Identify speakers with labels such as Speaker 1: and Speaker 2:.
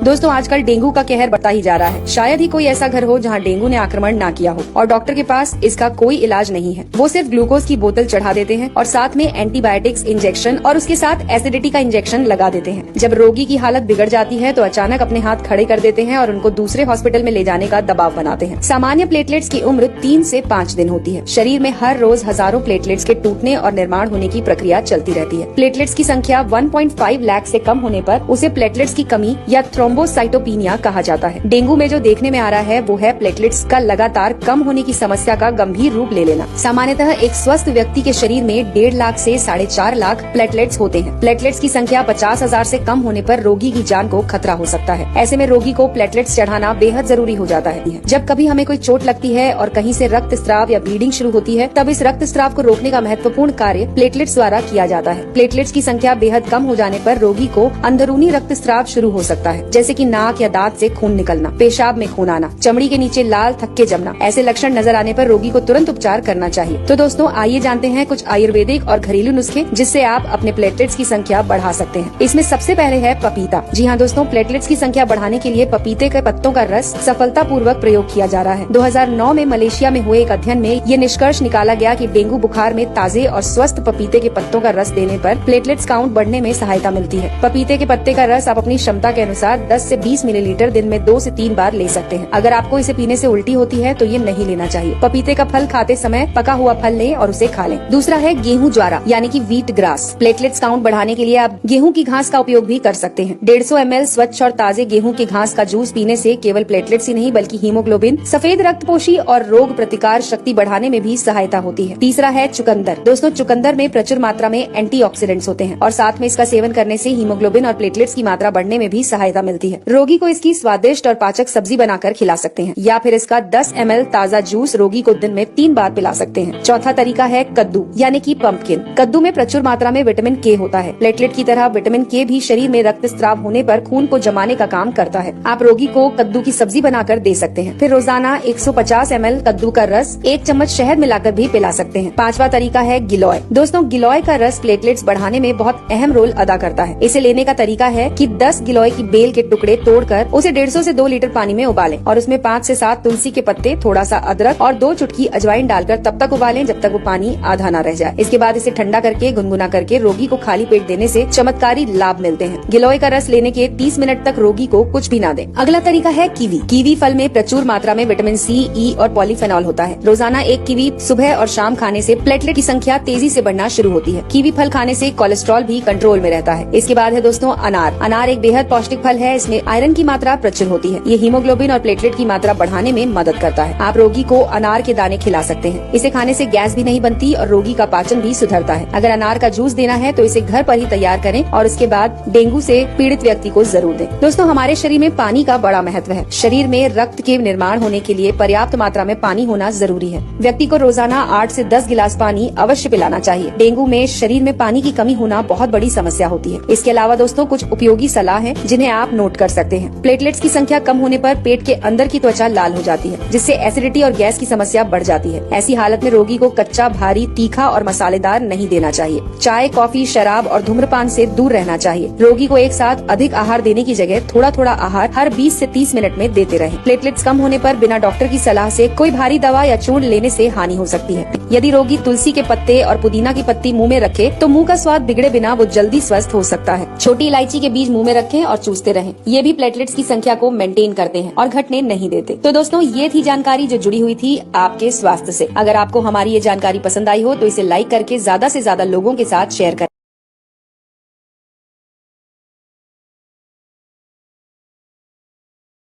Speaker 1: दोस्तों आजकल डेंगू का कहर बढ़ता ही जा रहा है। शायद ही कोई ऐसा घर हो जहां डेंगू ने आक्रमण ना किया हो और डॉक्टर के पास इसका कोई इलाज नहीं है। वो सिर्फ ग्लूकोज की बोतल चढ़ा देते हैं और साथ में एंटीबायोटिक्स इंजेक्शन और उसके साथ एसिडिटी का इंजेक्शन लगा देते हैं। जब रोगी की हालत बिगड़ जाती है तो अचानक अपने हाथ खड़े कर देते हैं और उनको दूसरे हॉस्पिटल में ले जाने का दबाव बनाते हैं। सामान्य प्लेटलेट्स की उम्र 3 से 5 दिन होती है। शरीर में हर रोज हजारों प्लेटलेट्स के टूटने और निर्माण होने की प्रक्रिया चलती रहती है। प्लेटलेट्स की संख्या 1.5 लाख से कम होने पर उसे प्लेटलेट्स की कमी या थ्रोम्बोसाइटोपिनिया कहा जाता है। डेंगू में जो देखने में आ रहा है वो है प्लेटलेट्स का लगातार कम होने की समस्या का गंभीर रूप ले लेना। सामान्यतः एक स्वस्थ व्यक्ति के शरीर में 1.5 लाख से 4.5 लाख प्लेटलेट्स होते हैं। प्लेटलेट्स की संख्या 50,000 से कम होने पर रोगी की जान को खतरा हो सकता है। ऐसे में रोगी को प्लेटलेट्स चढ़ाना बेहद जरूरी हो जाता है। जब कभी हमें कोई चोट लगती है और कहीं से रक्त स्राव या ब्लीडिंग शुरू होती है तब इस रक्त स्राव को रोकने का महत्वपूर्ण कार्य प्लेटलेट्स द्वारा किया जाता है। प्लेटलेट्स की संख्या बेहद कम हो जाने पर रोगी को अंदरूनी रक्त स्राव शुरू हो सकता है, जैसे कि नाक या दांत से खून निकलना, पेशाब में खून आना, चमड़ी के नीचे लाल थक्के जमना। ऐसे लक्षण नजर आने पर रोगी को तुरंत उपचार करना चाहिए। तो दोस्तों आइए जानते हैं कुछ आयुर्वेदिक और घरेलू नुस्खे जिससे आप अपने प्लेटलेट्स की संख्या बढ़ा सकते हैं। इसमें सबसे पहले है पपीता। जी हाँ दोस्तों, प्लेटलेट्स की संख्या बढ़ाने के लिए पपीते के पत्तों का रस सफलतापूर्वक प्रयोग किया जा रहा है। 2009 में मलेशिया में हुए एक अध्ययन में ये निष्कर्ष निकाला गया कि डेंगू बुखार में ताजे और स्वस्थ पपीते के पत्तों का रस देने पर प्लेटलेट्स काउंट बढ़ने में सहायता मिलती है। पपीते के पत्ते का रस आप अपनी क्षमता के अनुसार 10 से 20 मिलीलीटर दिन में 2 से 3 बार ले सकते हैं। अगर आपको इसे पीने से उल्टी होती है तो ये नहीं लेना चाहिए। पपीते का फल खाते समय पका हुआ फल लें और उसे खा लें। दूसरा है गेहूं ज्वारा यानी कि व्हीट ग्रास। प्लेटलेट्स काउंट बढ़ाने के लिए आप गेहूं की घास का उपयोग भी कर सकते हैं। 150 ml स्वच्छ और ताजे गेहूं की घास का जूस पीने से केवल प्लेटलेट्स ही नहीं बल्कि हीमोग्लोबिन, सफेद रक्तपोशी और रोग प्रतिकार शक्ति बढ़ाने में भी सहायता होती है। तीसरा है चुकंदर। दोस्तों चुकंदर में प्रचुर मात्रा में एंटीऑक्सीडेंट्स होते हैं और साथ में इसका सेवन करने से हीमोग्लोबिन और प्लेटलेट्स की मात्रा बढ़ने में भी सहायता मिलती है। रोगी को इसकी स्वादिष्ट और पाचक सब्जी बनाकर खिला सकते हैं या फिर इसका 10 ml ताजा जूस रोगी को दिन में 3 बार पिला सकते हैं। चौथा तरीका है कद्दू यानी कि पंपकिन। कद्दू में प्रचुर मात्रा में विटामिन के होता है। प्लेटलेट की तरह विटामिन के भी शरीर में रक्त स्राव होने पर खून को जमाने का काम करता है। आप रोगी को कद्दू की सब्जी बनाकर दे सकते हैं। फिर रोजाना 150 ml कद्दू का रस 1 चम्मच शहद मिलाकर भी पिला सकते हैं। पांचवा तरीका है गिलोय। दोस्तों गिलोय का रस प्लेटलेट्स बढ़ाने में बहुत अहम रोल अदा करता है। इसे लेने का तरीका है कि 10 गिलोय की बेल के टुकड़े तोड़कर उसे 150 से 2 लीटर पानी में उबालें और उसमें 5 से 7 तुलसी के पत्ते, थोड़ा सा अदरक और 2 चुटकी अजवाइन डालकर तब तक उबालें जब तक वो पानी आधा न रह जाए। इसके बाद इसे ठंडा करके गुनगुना करके रोगी को खाली पेट देने से चमत्कारी लाभ मिलते हैं। गिलोय का रस लेने के 30 मिनट तक रोगी को कुछ भी ना दें। अगला तरीका है कीवी। कीवी फल में प्रचुर मात्रा में विटामिन सी, ई और पॉलीफेनॉल होता है। रोजाना एक कीवी सुबह और शाम खाने से प्लेटलेट की संख्या तेजी से बढ़ना शुरू होती है। कीवी फल खाने से कोलेस्ट्रॉल भी कंट्रोल में रहता है। इसके बाद है दोस्तों अनार। अनार एक बेहद पौष्टिक फल है। इसमें आयरन की मात्रा प्रचुर होती है। ये हीमोग्लोबिन और प्लेटलेट की मात्रा बढ़ाने में मदद करता है। आप रोगी को अनार के दाने खिला सकते हैं। इसे खाने से गैस भी नहीं बनती और रोगी का पाचन भी सुधरता है। अगर अनार का जूस देना है तो इसे घर पर ही तैयार करें और उसके बाद डेंगू से पीड़ित व्यक्ति को जरूर दें। दोस्तों हमारे शरीर में पानी का बड़ा महत्व है। शरीर में रक्त के निर्माण होने के लिए पर्याप्त मात्रा में पानी होना जरूरी है। व्यक्ति को रोजाना 8 से 10 गिलास पानी अवश्य पिलाना चाहिए। डेंगू में शरीर में पानी की कमी होना बहुत बड़ी समस्या होती है। इसके अलावा दोस्तों कुछ उपयोगी सलाह है जिन्हें आप नोट कर सकते हैं। प्लेटलेट्स की संख्या कम होने पर पेट के अंदर की त्वचा लाल हो जाती है जिससे एसिडिटी और गैस की समस्या बढ़ जाती है। ऐसी हालत में रोगी को कच्चा, भारी, तीखा और मसालेदार नहीं देना चाहिए। चाय, कॉफी, शराब और धूम्रपान से दूर रहना चाहिए। रोगी को एक साथ अधिक आहार देने की जगह थोड़ा थोड़ा आहार हर 20 से 30 मिनट में देते रहें। प्लेटलेट्स कम होने पर बिना डॉक्टर की सलाह से कोई भारी दवा या चूर्ण लेने से हानि हो सकती है। यदि रोगी तुलसी के पत्ते और पुदीना की पत्ती मुंह में रखे तो मुंह का स्वाद बिगड़े बिना वो जल्दी स्वस्थ हो सकता है। छोटी इलायची के बीज मुंह में रखें और चूसते रहें। ये भी प्लेटलेट्स की संख्या को मेंटेन करते हैं और घटने नहीं देते। तो दोस्तों ये थी जानकारी जो जुड़ी हुई थी आपके स्वास्थ्य से। अगर आपको हमारी ये जानकारी पसंद आई हो तो इसे लाइक करके ज्यादा से ज्यादा लोगों के साथ शेयर करें।